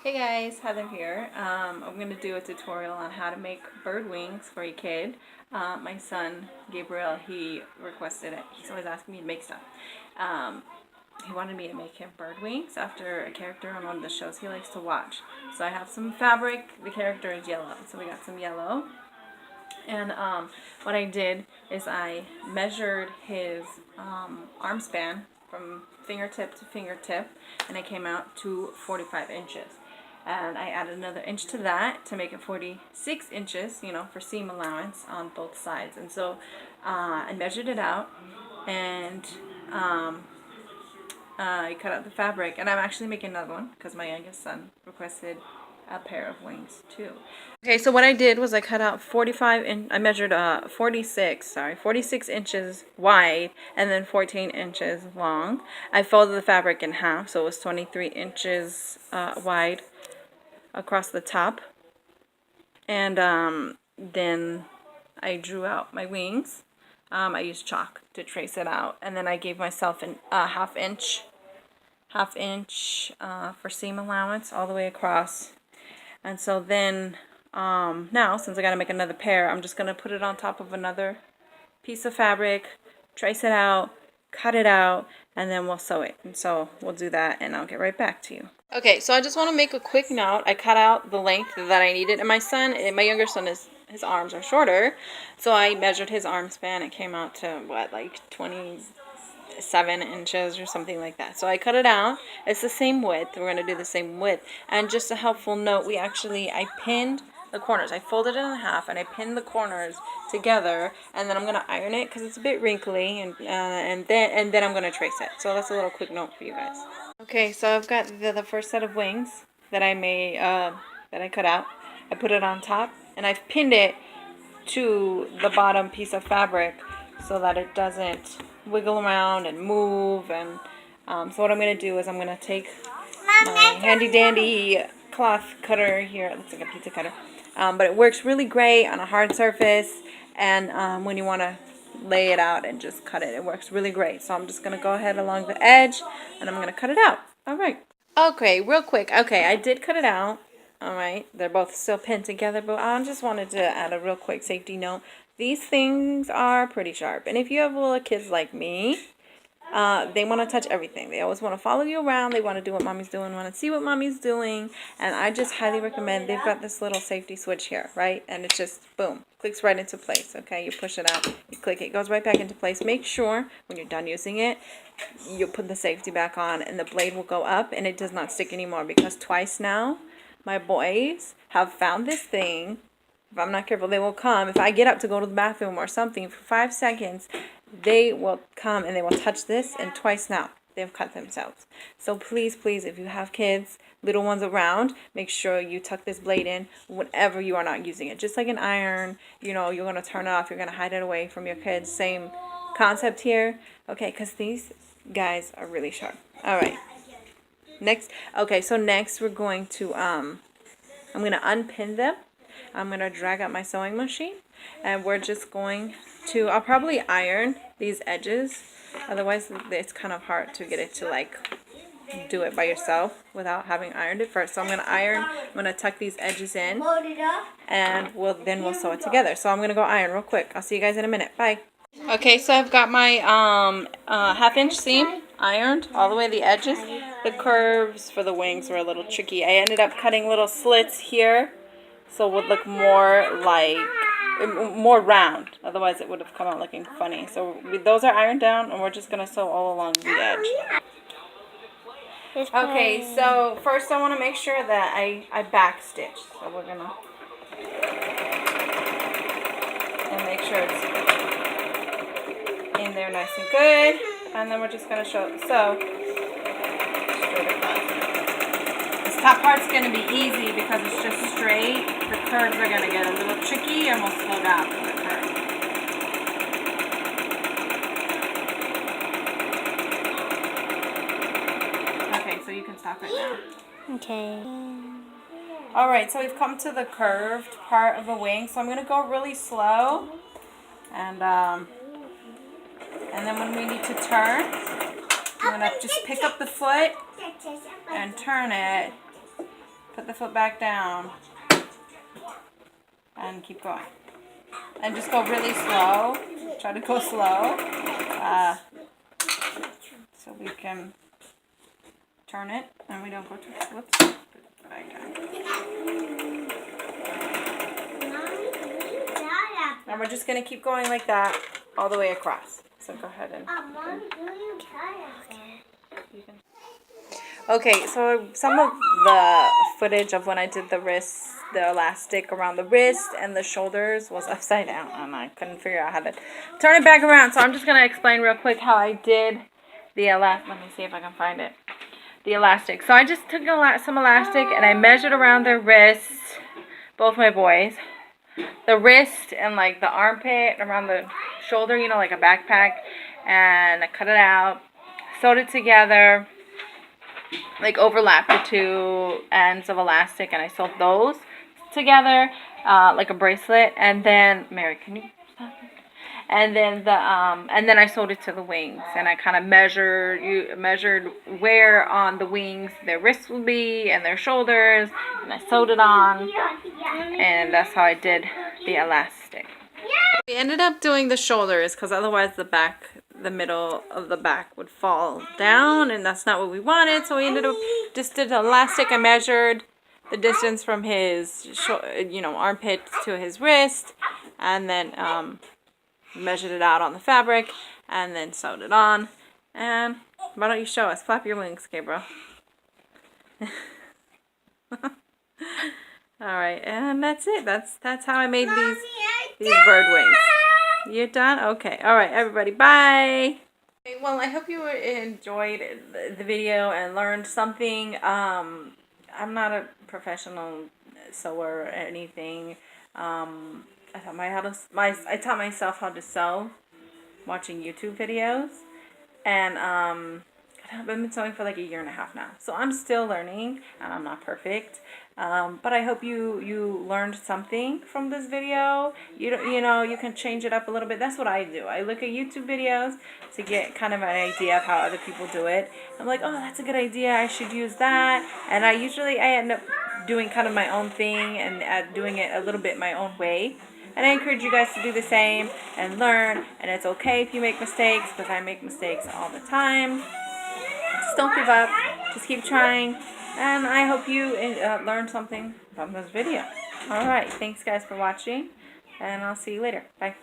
Hey guys, Heather here. I'm going to do a tutorial on how to make bird wings for a kid. My son, Gabriel, he requested it. He's always asking me to make stuff. Um, he wanted me to make him bird wings after a character on one of the shows he likes to watch. So I have some fabric. The character is yellow. So we got some yellow. And what I did is I measured his arm span from fingertip to fingertip, and it came out to 45 inches. And I added another inch to that to make it 46 inches, for seam allowance on both sides. And so I measured it out, and I cut out the fabric, and I'm actually making another one because my youngest son requested a pair of wings too. Okay, so what I did was I cut out 45 and I measured 46 inches wide and then 14 inches long. I folded the fabric in half, so it was 23 inches wide across the top. And then I drew out my wings. I used chalk to trace it out, and then I gave myself a half inch for seam allowance all the way across. And so then now, since I gotta make another pair, I'm just gonna put it on top of another piece of fabric, trace it out, cut it out, and then we'll sew it. And so we'll do that, and I'll get right back to you. Okay, so I just want to make a quick note. I cut out the length that I needed, and my younger son his arms are shorter, so I measured his arm span. It came out to like 27 inches or something like that. So I cut it out. It's the same width. We're going to do the same width. And just a helpful note, I pinned the corners. I folded it in half and I pinned the corners together, and then I'm going to iron it because it's a bit wrinkly, and then I'm going to trace it. So that's a little quick note for you guys. Okay, so I've got the first set of wings that I made, that I cut out. I put it on top, and I've pinned it to the bottom piece of fabric so that it doesn't wiggle around and move. And so what I'm going to do is I'm going to take my handy dandy cloth cutter here. It looks like a pizza cutter, but it works really great on a hard surface, and when you want to lay it out and just cut it, it works really great. So I'm just going to go ahead along the edge, and I'm going to cut it out. All right. Okay, real quick. Okay, I did cut it out. All right, they're both still pinned together, but I just wanted to add a real quick safety note. These things are pretty sharp, and if you have little kids like me, they want to touch everything. They always want to follow you around. They want to do what mommy's doing, want to see what mommy's doing, and I just highly recommend. They've got this little safety switch here, right? And it just, boom, clicks right into place, okay? You push it out, you click it, it goes right back into place. Make sure when you're done using it, you put the safety back on, and the blade will go up, and it does not stick anymore, because twice now, my boys have found this thing. If I'm not careful, they will come. If I get up to go to the bathroom or something for 5 seconds, they will come and they will touch this, and twice now they've cut themselves. So please, please, if you have kids, little ones around, make sure you tuck this blade in whenever you are not using it. Just like an iron, you're going to turn it off, you're going to hide it away from your kids. Same concept here. Okay, because these guys are really sharp. All right. Next we're going to, I'm going to unpin them. I'm going to drag out my sewing machine, and we're just going to, I'll probably iron these edges. Otherwise, it's kind of hard to get it to do it by yourself without having ironed it first. So I'm going to iron, I'm going to tuck these edges in, and we'll sew it together. So I'm going to go iron real quick. I'll see you guys in a minute. Bye. Okay, so I've got my half-inch seam ironed all the way to the edges. The curves for the wings were a little tricky. I ended up cutting little slits here, so it would look more round. Otherwise, it would have come out looking funny. So those are ironed down, and we're just going to sew all along the edge. Okay, so first I want to make sure that I back stitch. So we're going to make sure it's in there nice and good, and then we're just going to sew straight across. This top part's going to be easy because it's just straight. The curves are going to get a little tricky, and we'll slow down for the curve. Okay, so you can stop right now. Okay. Alright, so we've come to the curved part of the wing, so I'm going to go really slow, and then when we need to turn, I'm going to just pick up the foot and turn it Put the foot back down. And keep going. And just go really slow. Try to go slow. So we can turn it and we don't go too, whoops. Put it back down. And we're just going to keep going like that all the way across. So go ahead and... Okay, so some of the footage of when I did the wrists, the elastic around the wrist and the shoulders was upside down, and I couldn't figure out how to turn it back around. So I'm just going to explain real quick how I did the elastic. Let me see if I can find it. The elastic. So I just took some elastic and I measured around their wrists, both my boys. The wrist and like the armpit, around the shoulder, you know, like a backpack. And I cut it out, sewed it together, like overlapped the two ends of elastic, and I sewed those together like a bracelet. And then, Mary, can you stop it? And then I sewed it to the wings, and I kind of measured where on the wings their wrists would be and their shoulders, and I sewed it on, and that's how I did the elastic. We ended up doing the shoulders because otherwise the middle of the back would fall down, and that's not what we wanted. So we ended up just did elastic. I measured the distance from his armpit to his wrist, and then measured it out on the fabric, and then sewed it on. And why don't you show us? Flap your wings, Gabriel. Alright, and that's it. That's how I made these bird wings. You're done? Okay. Alright, everybody. Bye. Well, I hope you enjoyed the video and learned something. I'm not a professional sewer or anything. I taught myself how to sew watching YouTube videos, and I've been sewing for like a 1.5 years now. So I'm still learning, and I'm not perfect. But I hope you learned something from this video. You can change it up a little bit. That's what I do. I look at YouTube videos to get kind of an idea of how other people do it. I'm like, oh, that's a good idea. I should use that. And I end up doing kind of my own thing and doing it a little bit my own way. And I encourage you guys to do the same and learn. And it's okay if you make mistakes, because I make mistakes all the time. Just don't give up. Just keep trying. And I hope you learned something from this video. Alright, thanks guys for watching. And I'll see you later. Bye.